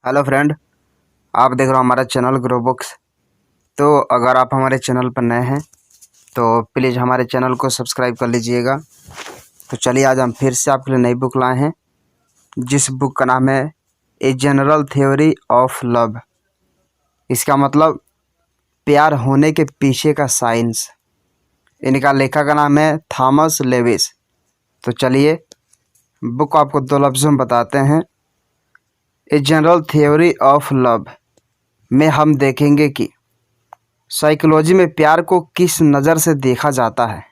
Hello friend, आप देख रहे हो हमारा चैनल ग्रो बुक्स। तो अगर आप हमारे चैनल पर नए हैं तो प्लीज़ हमारे चैनल को सब्सक्राइब कर लीजिएगा। तो चलिए आज हम फिर से आपके लिए नई बुक लाए हैं, जिस बुक का नाम है a general theory of love. इसका मतलब प्यार होने के पीछे का साइंस। इनका लेखक का नाम है थॉमस लेविस। तो चलिए बुक को आपको दो लफ्ज़ों में बताते हैं। A general theory of love में हम देखेंगे कि साइकोलॉजी में प्यार को किस नज़र से देखा जाता है।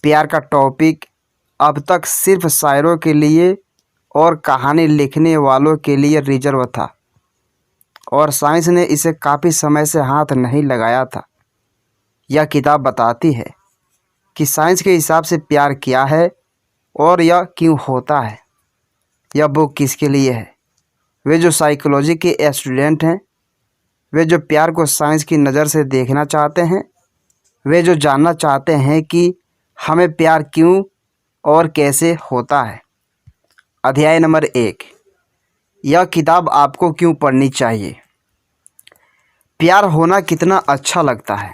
प्यार का टॉपिक अब तक सिर्फ शायरों के लिए और कहानी लिखने वालों के लिए रिजर्व था और साइंस ने इसे काफ़ी समय से हाथ नहीं लगाया था। यह किताब बताती है कि साइंस के हिसाब से प्यार क्या है और यह क्यों होता है। यह बुक किसके लिए है? वे जो साइकोलॉजी के स्टूडेंट हैं, वे जो प्यार को साइंस की नज़र से देखना चाहते हैं, वे जो जानना चाहते हैं कि हमें प्यार क्यों और कैसे होता है। अध्याय नंबर 1, यह किताब आपको क्यों पढ़नी चाहिए। प्यार होना कितना अच्छा लगता है।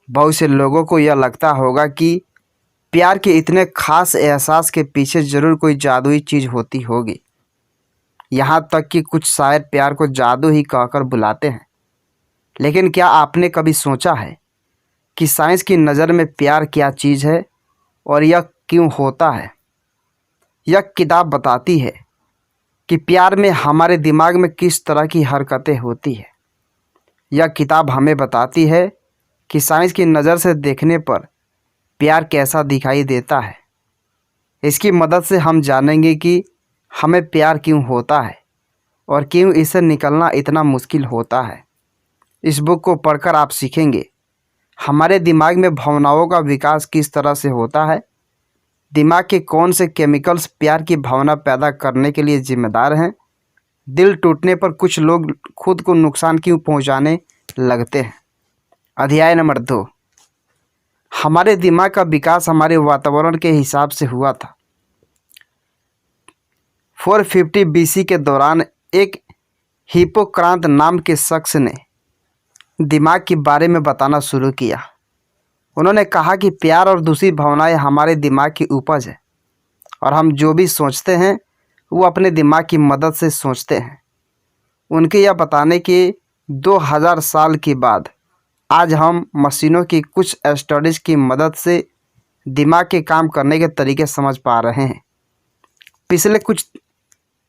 बहुत से लोगों को यह लगता होगा कि प्यार के इतने खास एहसास के पीछे ज़रूर कोई जादुई चीज़ होती होगी। यहाँ तक कि कुछ शायर प्यार को जादू ही कहकर बुलाते हैं। लेकिन क्या आपने कभी सोचा है कि साइंस की नज़र में प्यार क्या चीज़ है और यह क्यों होता है। यह किताब बताती है कि प्यार में हमारे दिमाग में किस तरह की हरकतें होती है। यह किताब हमें बताती है कि साइंस की नज़र से देखने पर प्यार कैसा दिखाई देता है। इसकी मदद से हम जानेंगे कि हमें प्यार क्यों होता है और क्यों इससे निकलना इतना मुश्किल होता है। इस बुक को पढ़कर आप सीखेंगे हमारे दिमाग में भावनाओं का विकास किस तरह से होता है, दिमाग के कौन से केमिकल्स प्यार की भावना पैदा करने के लिए जिम्मेदार हैं, दिल टूटने पर कुछ लोग खुद को नुकसान क्यों पहुंचाने लगते हैं। अध्याय नंबर 2, हमारे दिमाग का विकास हमारे वातावरण के हिसाब से हुआ था। 450 BC के दौरान एक हिप्पोक्रात नाम के शख्स ने दिमाग के बारे में बताना शुरू किया। उन्होंने कहा कि प्यार और दूसरी भावनाएं हमारे दिमाग की उपज है और हम जो भी सोचते हैं वो अपने दिमाग की मदद से सोचते हैं। उनके यह बताने के 2000 साल के बाद आज हम मशीनों की कुछ स्टडीज़ की मदद से दिमाग के काम करने के तरीके समझ पा रहे हैं।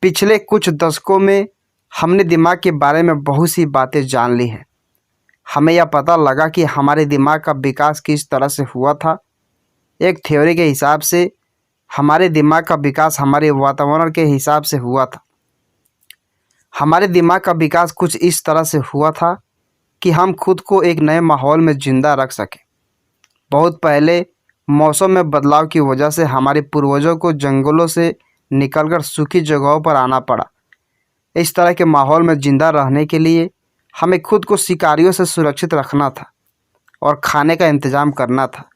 पिछले कुछ दशकों में हमने दिमाग के बारे में बहुत सी बातें जान ली हैं। हमें यह पता लगा कि हमारे दिमाग का विकास किस तरह से हुआ था। एक थ्योरी के हिसाब से हमारे दिमाग का विकास हमारे वातावरण के हिसाब से हुआ था। हमारे दिमाग का विकास कुछ इस तरह से हुआ था कि हम खुद को एक नए माहौल में जिंदा रख सकें। बहुत पहले मौसम में बदलाव की वजह से हमारे पूर्वजों को जंगलों से निकलकर सूखी जगहों पर आना पड़ा। इस तरह के माहौल में जिंदा रहने के लिए हमें खुद को शिकारियों से सुरक्षित रखना था और खाने का इंतज़ाम करना था।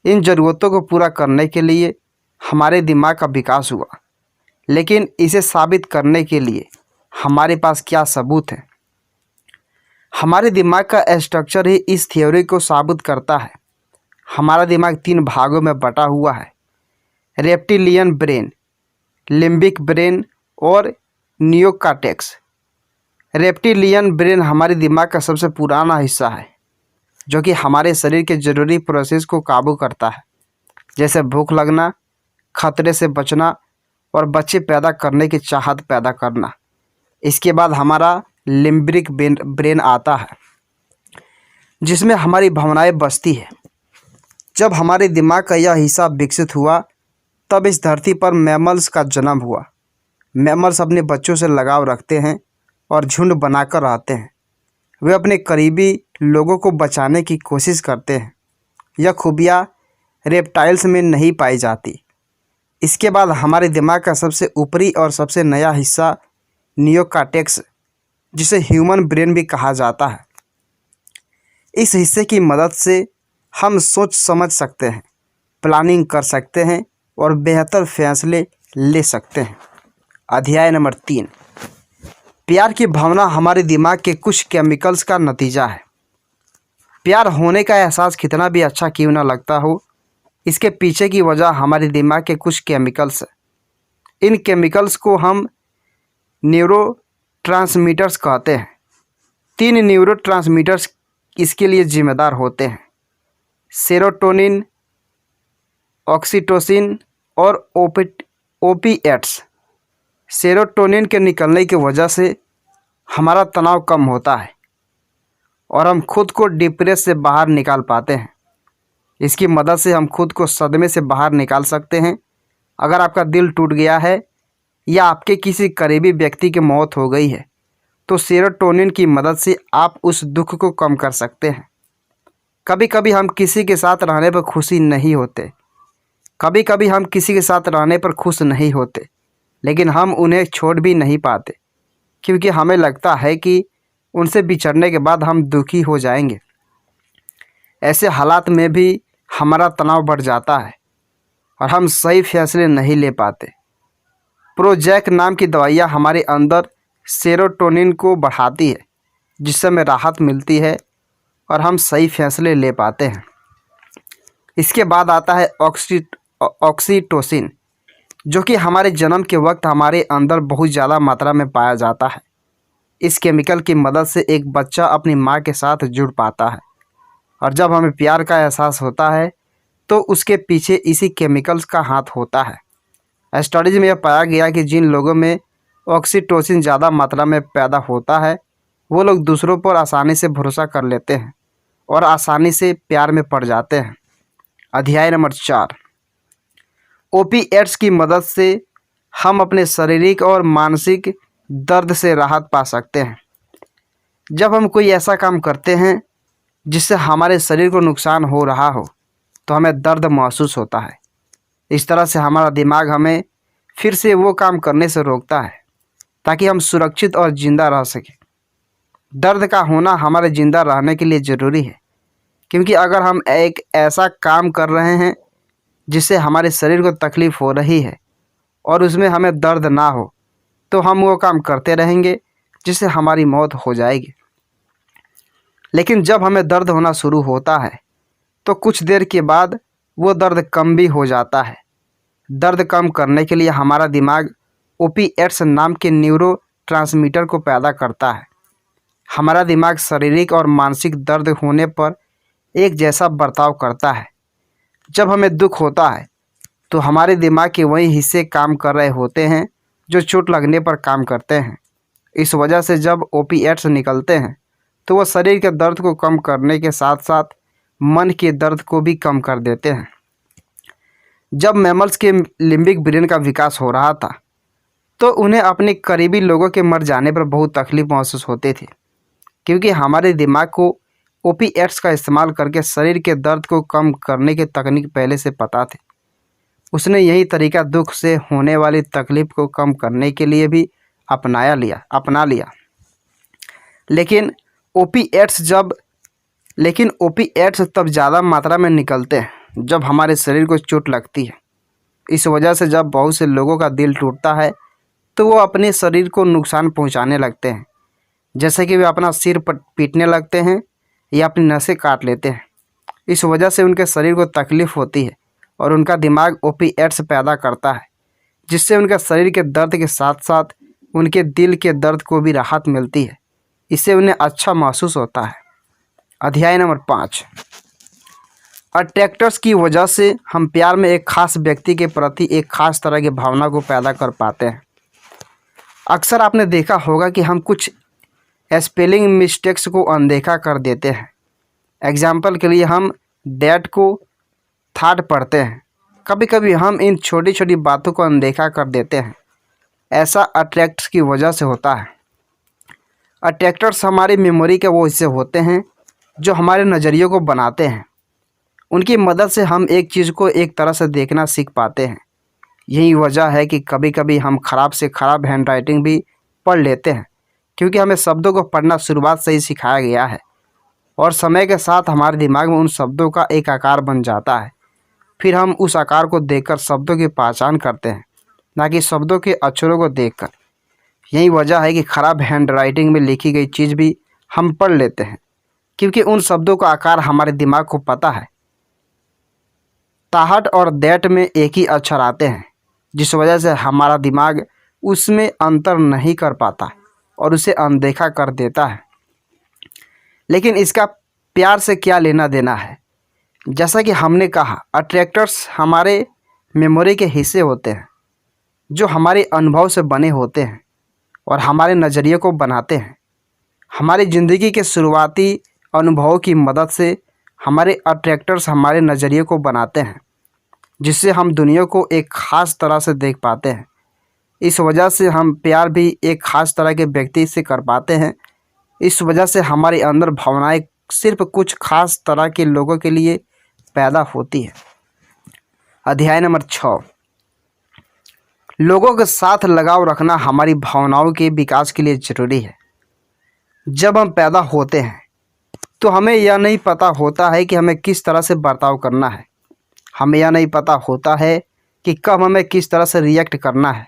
इन ज़रूरतों को पूरा करने के लिए हमारे दिमाग का विकास हुआ। लेकिन इसे साबित करने के लिए हमारे पास क्या सबूत है? हमारे दिमाग का स्ट्रक्चर ही इस थ्योरी को साबित करता है। हमारा दिमाग 3 भागों में बटा हुआ है: रेप्टिलियन ब्रेन, लिम्बिक ब्रेन और नियोकॉर्टेक्स। रेप्टिलियन ब्रेन हमारे दिमाग का सबसे पुराना हिस्सा है, जो कि हमारे शरीर के ज़रूरी प्रोसेस को काबू करता है, जैसे भूख लगना, खतरे से बचना और बच्चे पैदा करने की चाहत पैदा करना। इसके बाद हमारा लिम्बिक ब्रेन आता है, जिसमें हमारी भावनाएं बसती है। जब हमारे दिमाग का यह हिस्सा विकसित हुआ तब इस धरती पर मैमल्स का जन्म हुआ। मैमल्स अपने बच्चों से लगाव रखते हैं और झुंड बनाकर रहते हैं। वे अपने करीबी लोगों को बचाने की कोशिश करते हैं। यह खूबियाँ रेप्टाइल्स में नहीं पाई जाती। इसके बाद हमारे दिमाग का सबसे ऊपरी और सबसे नया हिस्सा नियोकॉर्टेक्स, जिसे ह्यूमन ब्रेन भी कहा जाता है। इस हिस्से की मदद से हम सोच समझ सकते हैं, प्लानिंग कर सकते हैं और बेहतर फैसले ले सकते हैं। अध्याय नंबर 3, प्यार की भावना हमारे दिमाग के कुछ केमिकल्स का नतीजा है। प्यार होने का एहसास कितना भी अच्छा क्यों ना लगता हो, इसके पीछे की वजह हमारे दिमाग के कुछ केमिकल्स है। इन केमिकल्स को हम न्यूरोट्रांसमीटर्स कहते हैं। 3 न्यूरोट्रांसमीटर्स इसके लिए जिम्मेदार होते हैं: सेरोटोनिन, ऑक्सीटोसिन और ओपिएट्स। सेरोटोनिन के निकलने की वजह से हमारा तनाव कम होता है और हम खुद को डिप्रेस से बाहर निकाल पाते हैं। इसकी मदद से हम खुद को सदमे से बाहर निकाल सकते हैं। अगर आपका दिल टूट गया है या आपके किसी करीबी व्यक्ति की मौत हो गई है तो सेरोटोनिन की मदद से आप उस दुख को कम कर सकते हैं। कभी कभी हम किसी के साथ रहने पर खुशी नहीं होते, कभी कभी हम किसी के साथ रहने पर खुश नहीं होते, लेकिन हम उन्हें छोड़ भी नहीं पाते क्योंकि हमें लगता है कि उनसे बिछड़ने के बाद हम दुखी हो जाएंगे। ऐसे हालात में भी हमारा तनाव बढ़ जाता है और हम सही फैसले नहीं ले पाते। प्रोजेक नाम की दवाइयाँ हमारे अंदर सेरोटोनिन को बढ़ाती है, जिससे हमें राहत मिलती है और हम सही फैसले ले पाते हैं। इसके बाद आता है ऑक्सीटोसिन, जो कि हमारे जन्म के वक्त हमारे अंदर बहुत ज़्यादा मात्रा में पाया जाता है। इस केमिकल की मदद से एक बच्चा अपनी माँ के साथ जुड़ पाता है और जब हमें प्यार का एहसास होता है तो उसके पीछे इसी केमिकल्स का हाथ होता है। स्टडीज में यह पाया गया कि जिन लोगों में ऑक्सीटोसिन ज़्यादा मात्रा में पैदा होता है वो लोग दूसरों पर आसानी से भरोसा कर लेते हैं और आसानी से प्यार में पड़ जाते हैं। अध्याय नंबर 4, ओपिएट्स की मदद से हम अपने शारीरिक और मानसिक दर्द से राहत पा सकते हैं। जब हम कोई ऐसा काम करते हैं जिससे हमारे शरीर को नुकसान हो रहा हो तो हमें दर्द महसूस होता है। इस तरह से हमारा दिमाग हमें फिर से वो काम करने से रोकता है ताकि हम सुरक्षित और ज़िंदा रह सकें। दर्द का होना हमारे ज़िंदा रहने के लिए ज़रूरी है, क्योंकि अगर हम एक ऐसा काम कर रहे हैं जिससे हमारे शरीर को तकलीफ़ हो रही है और उसमें हमें दर्द ना हो तो हम वो काम करते रहेंगे जिससे हमारी मौत हो जाएगी। लेकिन जब हमें दर्द होना शुरू होता है तो कुछ देर के बाद वो दर्द कम भी हो जाता है। दर्द कम करने के लिए हमारा दिमाग ओपिएट्स नाम के न्यूरोट्रांसमीटर को पैदा करता है। हमारा दिमाग शारीरिक और मानसिक दर्द होने पर एक जैसा बर्ताव करता है। जब हमें दुख होता है तो हमारे दिमाग के वही हिस्से काम कर रहे होते हैं जो चोट लगने पर काम करते हैं। इस वजह से जब ओपिएट्स निकलते हैं तो वह शरीर के दर्द को कम करने के साथ साथ मन के दर्द को भी कम कर देते हैं। जब मैमल्स के लिम्बिक ब्रेन का विकास हो रहा था तो उन्हें अपने करीबी लोगों के मर जाने पर बहुत तकलीफ महसूस होती थी, क्योंकि हमारे दिमाग को ओपिएट्स का इस्तेमाल करके शरीर के दर्द को कम करने की तकनीक पहले से पता थी। उसने यही तरीका दुख से होने वाली तकलीफ को कम करने के लिए भी अपना लिया। लेकिन ओपिएट्स तब ज़्यादा मात्रा में निकलते हैं जब हमारे शरीर को चोट लगती है। इस वजह से जब बहुत से लोगों का दिल टूटता है तो वो अपने शरीर को नुकसान पहुंचाने लगते हैं, जैसे कि वे अपना सिर पीटने लगते हैं या अपनी नसें काट लेते हैं। इस वजह से उनके शरीर को तकलीफ़ होती है और उनका दिमाग ओपिएट्स पैदा करता है, जिससे उनके शरीर के दर्द के साथ साथ उनके दिल के दर्द को भी राहत मिलती है। इससे उन्हें अच्छा महसूस होता है। अध्याय नंबर 5, अट्रैक्टर्स की वजह से हम प्यार में एक खास व्यक्ति के प्रति एक खास तरह की भावना को पैदा कर पाते हैं। अक्सर आपने देखा होगा कि हम कुछ स्पेलिंग मिस्टेक्स को अनदेखा कर देते हैं। एग्जाम्पल के लिए हम डैट को थर्ड पढ़ते हैं। कभी कभी हम इन छोटी छोटी बातों को अनदेखा कर देते हैं। ऐसा अट्रैक्टर्स की वजह से होता है। अट्रैक्टर्स हमारी मेमोरी के वो हिस्से होते हैं जो हमारे नज़रिए को बनाते हैं। उनकी मदद से हम एक चीज़ को एक तरह से देखना सीख पाते हैं। यही वजह है कि कभी कभी हम ख़राब से ख़राब हैंडराइटिंग भी पढ़ लेते हैं, क्योंकि हमें शब्दों को पढ़ना शुरुआत से ही सिखाया गया है और समय के साथ हमारे दिमाग में उन शब्दों का एक आकार बन जाता है। फिर हम उस आकार को देखकर शब्दों की पहचान करते हैं, ना कि शब्दों के अक्षरों को देखकर। यही वजह है कि ख़राब हैंड राइटिंग में लिखी गई चीज़ भी हम पढ़ लेते हैं, क्योंकि उन शब्दों का आकार हमारे दिमाग को पता है। ताहट और दैट में एक ही अक्षर आते हैं, जिस वजह से हमारा दिमाग उसमें अंतर नहीं कर पाता और उसे अनदेखा कर देता है। लेकिन इसका प्यार से क्या लेना देना है? जैसा कि हमने कहा, अट्रैक्टर्स हमारे मेमोरी के हिस्से होते हैं जो हमारे अनुभव से बने होते हैं और हमारे नज़रिए को बनाते हैं। हमारी ज़िंदगी के शुरुआती अनुभवों की मदद से हमारे अट्रैक्टर्स हमारे नज़रिए को बनाते हैं, जिससे हम दुनिया को एक ख़ास तरह से देख पाते हैं। इस वजह से हम प्यार भी एक ख़ास तरह के व्यक्ति से कर पाते हैं। इस वजह से हमारे अंदर भावनाएं सिर्फ कुछ खास तरह के लोगों के लिए पैदा होती है। अध्याय नंबर 6, लोगों के साथ लगाव रखना हमारी भावनाओं के विकास के लिए ज़रूरी है। जब हम पैदा होते हैं तो हमें यह नहीं पता होता है कि हमें किस तरह से बर्ताव करना है। हमें यह नहीं पता होता है कि कब हमें किस तरह से रिएक्ट करना है।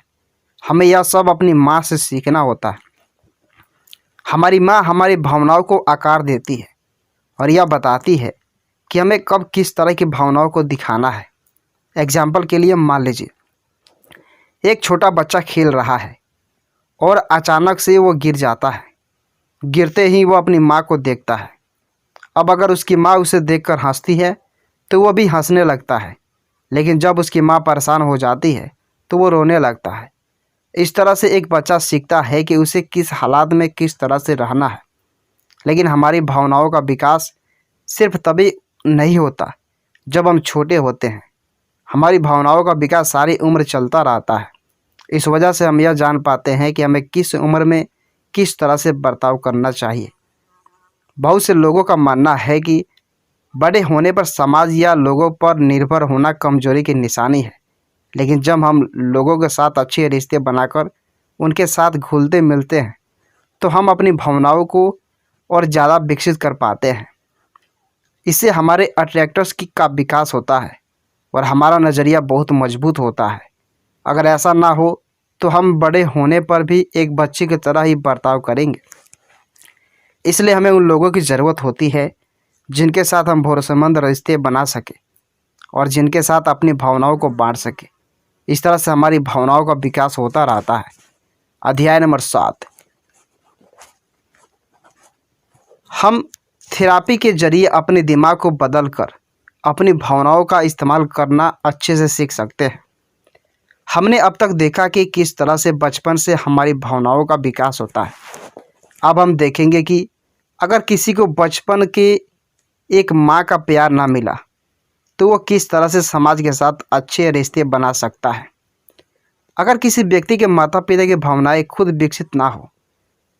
हमें यह सब अपनी माँ से सीखना होता है। हमारी माँ हमारी भावनाओं को आकार देती है और यह बताती है कि हमें कब किस तरह की भावनाओं को दिखाना है। एग्जाम्पल के लिए मान लीजिए, एक छोटा बच्चा खेल रहा है और अचानक से वो गिर जाता है। गिरते ही वो अपनी माँ को देखता है। अब अगर उसकी माँ उसे देखकर हंसती है तो वो भी हंसने लगता है, लेकिन जब उसकी माँ परेशान हो जाती है तो वो रोने लगता है। इस तरह से एक बच्चा सीखता है कि उसे किस हालात में किस तरह से रहना है। लेकिन हमारी भावनाओं का विकास सिर्फ तभी नहीं होता जब हम छोटे होते हैं। हमारी भावनाओं का विकास सारी उम्र चलता रहता है। इस वजह से हम यह जान पाते हैं कि हमें किस उम्र में किस तरह से बर्ताव करना चाहिए। बहुत से लोगों का मानना है कि बड़े होने पर समाज या लोगों पर निर्भर होना कमजोरी की निशानी है। लेकिन जब हम लोगों के साथ अच्छे रिश्ते बनाकर उनके साथ घुलते मिलते हैं तो हम अपनी भावनाओं को और ज़्यादा विकसित कर पाते हैं। इससे हमारे अट्रैक्टर्स का विकास होता है और हमारा नज़रिया बहुत मजबूत होता है। अगर ऐसा ना हो तो हम बड़े होने पर भी एक बच्चे की तरह ही बर्ताव करेंगे। इसलिए हमें उन लोगों की ज़रूरत होती है जिनके साथ हम भरोसेमंद रिश्ते बना सके और जिनके साथ अपनी भावनाओं को बांट सके। इस तरह से हमारी भावनाओं का विकास होता रहता है। अध्याय नंबर 7, हम थेरापी के जरिए अपने दिमाग को बदलकर अपनी भावनाओं का इस्तेमाल करना अच्छे से सीख सकते हैं। हमने अब तक देखा कि किस तरह से बचपन से हमारी भावनाओं का विकास होता है। अब हम देखेंगे कि अगर किसी को बचपन के एक माँ का प्यार ना मिला तो वो किस तरह से समाज के साथ अच्छे रिश्ते बना सकता है। अगर किसी व्यक्ति के माता पिता की भावनाएं खुद विकसित ना हो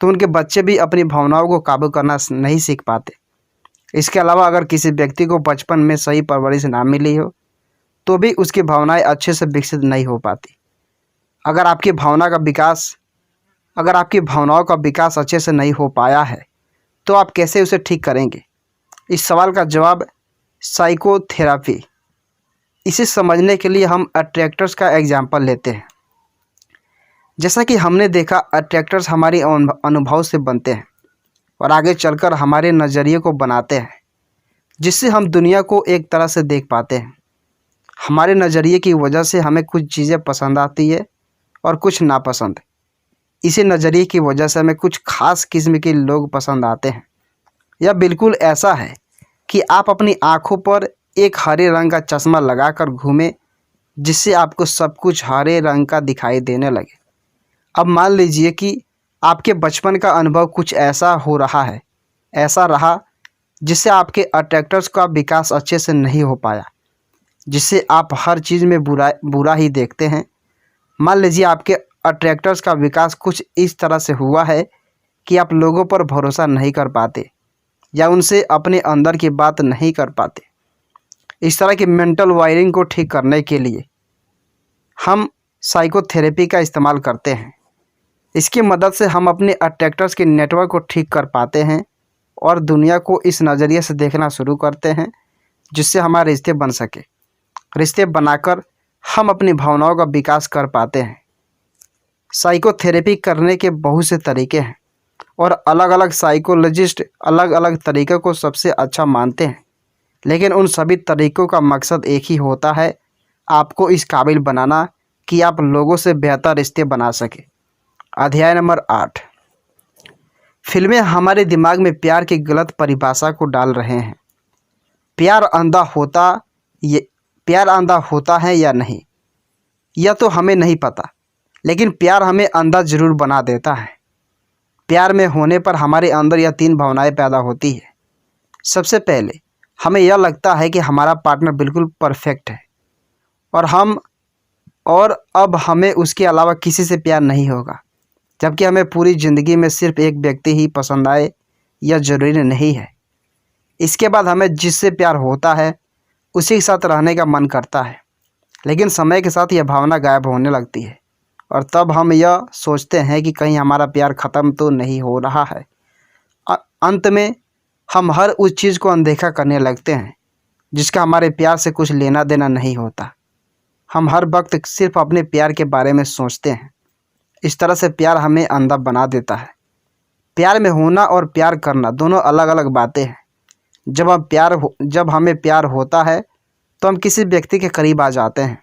तो उनके बच्चे भी अपनी भावनाओं को काबू करना नहीं सीख पाते। इसके अलावा अगर किसी व्यक्ति को बचपन में सही परवरिश ना मिली हो तो भी उसकी भावनाएं अच्छे से विकसित नहीं हो पाती। अगर आपकी भावनाओं का विकास अच्छे से नहीं हो पाया है तो आप कैसे उसे ठीक करेंगे? इस सवाल का जवाब साइकोथेरापी। इसे समझने के लिए हम अट्रैक्टर्स का एग्जाम्पल लेते हैं। जैसा कि हमने देखा, अट्रैक्टर्स हमारी अनुभव से बनते हैं और आगे चलकर हमारे नज़रिए को बनाते हैं, जिससे हम दुनिया को एक तरह से देख पाते हैं। हमारे नज़रिए की वजह से हमें कुछ चीज़ें पसंद आती है और कुछ नापसंद। इसी नज़रिए की वजह से हमें कुछ खास किस्म के लोग पसंद आते हैं। यह बिल्कुल ऐसा है कि आप अपनी आँखों पर एक हरे रंग का चश्मा लगाकर घूमें, जिससे आपको सब कुछ हरे रंग का दिखाई देने लगे। अब मान लीजिए कि आपके बचपन का अनुभव कुछ ऐसा रहा जिससे आपके अट्रैक्टर्स का विकास अच्छे से नहीं हो पाया, जिससे आप हर चीज़ में बुरा ही देखते हैं। मान लीजिए आपके अट्रैक्टर्स का विकास कुछ इस तरह से हुआ है कि आप लोगों पर भरोसा नहीं कर पाते या उनसे अपने अंदर की बात नहीं कर पाते। इस तरह की मेंटल वायरिंग को ठीक करने के लिए हम साइकोथेरेपी का इस्तेमाल करते हैं। इसकी मदद से हम अपने अट्रैक्टर्स के नेटवर्क को ठीक कर पाते हैं और दुनिया को इस नज़रिए से देखना शुरू करते हैं, जिससे हमारे रिश्ते बन सके। रिश्ते बनाकर हम अपनी भावनाओं का विकास कर पाते हैं। साइकोथेरेपी करने के बहुत से तरीके हैं और अलग अलग साइकोलॉजिस्ट अलग अलग तरीक़ों को सबसे अच्छा मानते हैं, लेकिन उन सभी तरीक़ों का मकसद एक ही होता है, आपको इस काबिल बनाना कि आप लोगों से बेहतर रिश्ते बना सकें। अध्याय नंबर 8। फिल्में हमारे दिमाग में प्यार की गलत परिभाषा को डाल रहे हैं। प्यार अंधा होता है या नहीं, यह तो हमें नहीं पता, लेकिन प्यार हमें अंधा जरूर बना देता है। प्यार में होने पर हमारे अंदर यह 3 भावनाएं पैदा होती है। सबसे पहले हमें यह लगता है कि हमारा पार्टनर बिल्कुल परफेक्ट है और अब हमें उसके अलावा किसी से प्यार नहीं होगा, जबकि हमें पूरी ज़िंदगी में सिर्फ एक व्यक्ति ही पसंद आए यह ज़रूरी नहीं है। इसके बाद हमें जिससे प्यार होता है उसी के साथ रहने का मन करता है, लेकिन समय के साथ यह भावना गायब होने लगती है और तब हम यह सोचते हैं कि कहीं हमारा प्यार ख़त्म तो नहीं हो रहा है। अंत में हम हर उस चीज़ को अनदेखा करने लगते हैं जिसका हमारे प्यार से कुछ लेना देना नहीं होता। हम हर वक्त सिर्फ अपने प्यार के बारे में सोचते हैं। इस तरह से प्यार हमें अंधा बना देता है। प्यार में होना और प्यार करना दोनों अलग अलग बातें हैं। जब हमें प्यार होता है तो हम किसी व्यक्ति के करीब आ जाते हैं,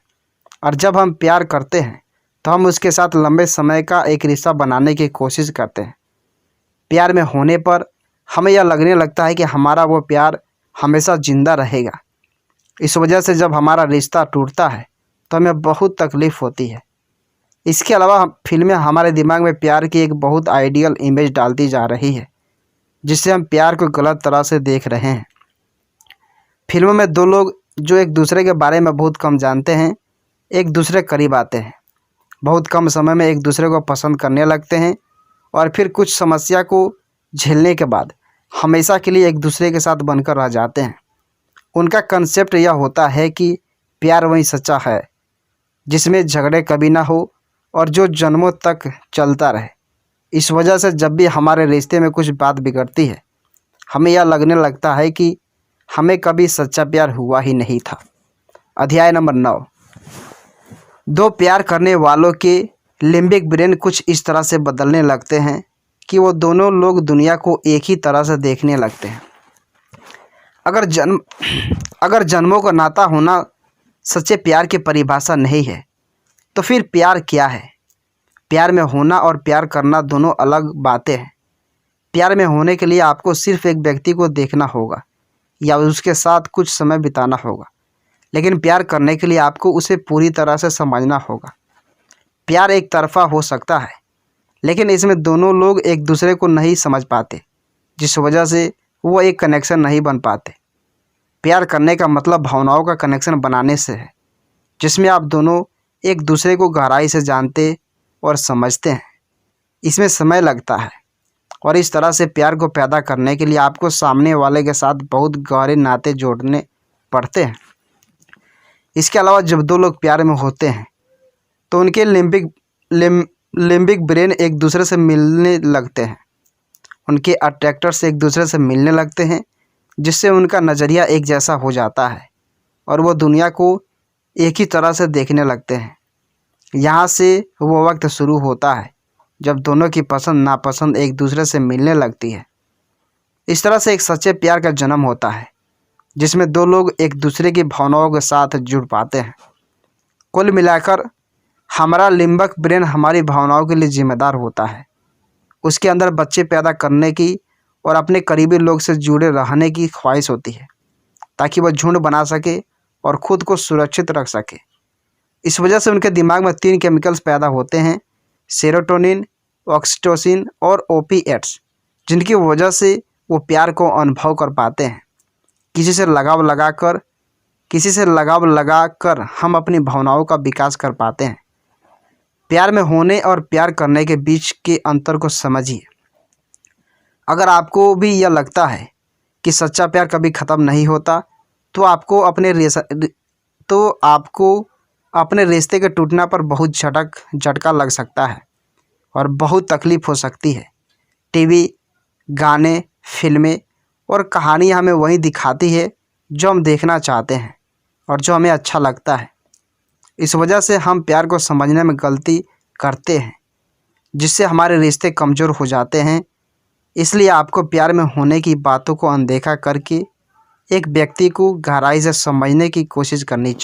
और जब हम प्यार करते हैं तो हम उसके साथ लंबे समय का एक रिश्ता बनाने की कोशिश करते हैं। प्यार में होने पर हमें यह लगने लगता है कि हमारा वो प्यार हमेशा ज़िंदा रहेगा। इस वजह से जब हमारा रिश्ता टूटता है तो हमें बहुत तकलीफ़ होती है। इसके अलावा फिल्में हमारे दिमाग में प्यार की एक बहुत आइडियल इमेज डालती जा रही है, जिससे हम प्यार को गलत तरह से देख रहे हैं। फिल्मों में 2 लोग जो एक दूसरे के बारे में बहुत कम जानते हैं एक दूसरे के करीब आते हैं, बहुत कम समय में एक दूसरे को पसंद करने लगते हैं और फिर कुछ समस्या को झेलने के बाद हमेशा के लिए एक दूसरे के साथ बनकर रह जाते हैं। उनका कंसेप्ट यह होता है कि प्यार वही सच्चा है जिसमें झगड़े कभी ना हो और जो जन्मों तक चलता रहे। इस वजह से जब भी हमारे रिश्ते में कुछ बात बिगड़ती है हमें यह लगने लगता है कि हमें कभी सच्चा प्यार हुआ ही नहीं था। अध्याय नंबर 9। 2 प्यार करने वालों के लिम्बिक ब्रेन कुछ इस तरह से बदलने लगते हैं कि वो दोनों लोग दुनिया को एक ही तरह से देखने लगते हैं। अगर जन्मों का नाता होना सच्चे प्यार की परिभाषा नहीं है तो फिर प्यार क्या है? प्यार में होना और प्यार करना दोनों अलग बातें हैं। प्यार में होने के लिए आपको सिर्फ एक व्यक्ति को देखना होगा या उसके साथ कुछ समय बिताना होगा, लेकिन प्यार करने के लिए आपको उसे पूरी तरह से समझना होगा। प्यार एक तरफा हो सकता है, लेकिन इसमें दोनों लोग एक दूसरे को नहीं समझ पाते, जिस वजह से वो एक कनेक्शन नहीं बन पाते। प्यार करने का मतलब भावनाओं का कनेक्शन बनाने से है, जिसमें आप दोनों एक दूसरे को गहराई से जानते और समझते हैं। इसमें समय लगता है और इस तरह से प्यार को पैदा करने के लिए आपको सामने वाले के साथ बहुत गहरे नाते जोड़ने पड़ते हैं। इसके अलावा जब 2 लोग प्यार में होते हैं तो उनके लिम्बिक ब्रेन एक दूसरे से मिलने लगते हैं, उनके अट्रैक्टर्स एक दूसरे से मिलने लगते हैं, जिससे उनका नज़रिया एक जैसा हो जाता है और वो दुनिया को एक ही तरह से देखने लगते हैं। यहाँ से वो वक्त शुरू होता है जब दोनों की पसंद नापसंद एक दूसरे से मिलने लगती है। इस तरह से एक सच्चे प्यार का जन्म होता है, जिसमें 2 लोग एक दूसरे की भावनाओं के साथ जुड़ पाते हैं। कुल मिलाकर हमारा लिम्बिक ब्रेन हमारी भावनाओं के लिए जिम्मेदार होता है। उसके अंदर बच्चे पैदा करने की और अपने करीबी लोग से जुड़े रहने की ख्वाहिश होती है, ताकि वह झुंड बना सके और ख़ुद को सुरक्षित रख सके। इस वजह से उनके दिमाग में 3 केमिकल्स पैदा होते हैं, सेरोटोनिन, ऑक्सीटोसिन और ओपिएट्स, जिनकी वजह से वो प्यार को अनुभव कर पाते हैं। किसी से लगाव लगाकर हम अपनी भावनाओं का विकास कर पाते हैं। प्यार में होने और प्यार करने के बीच के अंतर को समझिए। अगर आपको भी यह लगता है कि सच्चा प्यार कभी ख़त्म नहीं होता, तो आपको अपने रिश्ते के टूटने पर बहुत झटका लग सकता है और बहुत तकलीफ़ हो सकती है। टीवी, गाने, फिल्में और कहानियाँ हमें वही दिखाती है जो हम देखना चाहते हैं और जो हमें अच्छा लगता है। इस वजह से हम प्यार को समझने में गलती करते हैं जिससे हमारे रिश्ते कमज़ोर हो जाते हैं। इसलिए आपको प्यार में होने की बातों को अनदेखा करके एक व्यक्ति को गहराई से समझने की कोशिश करनी चाहिए।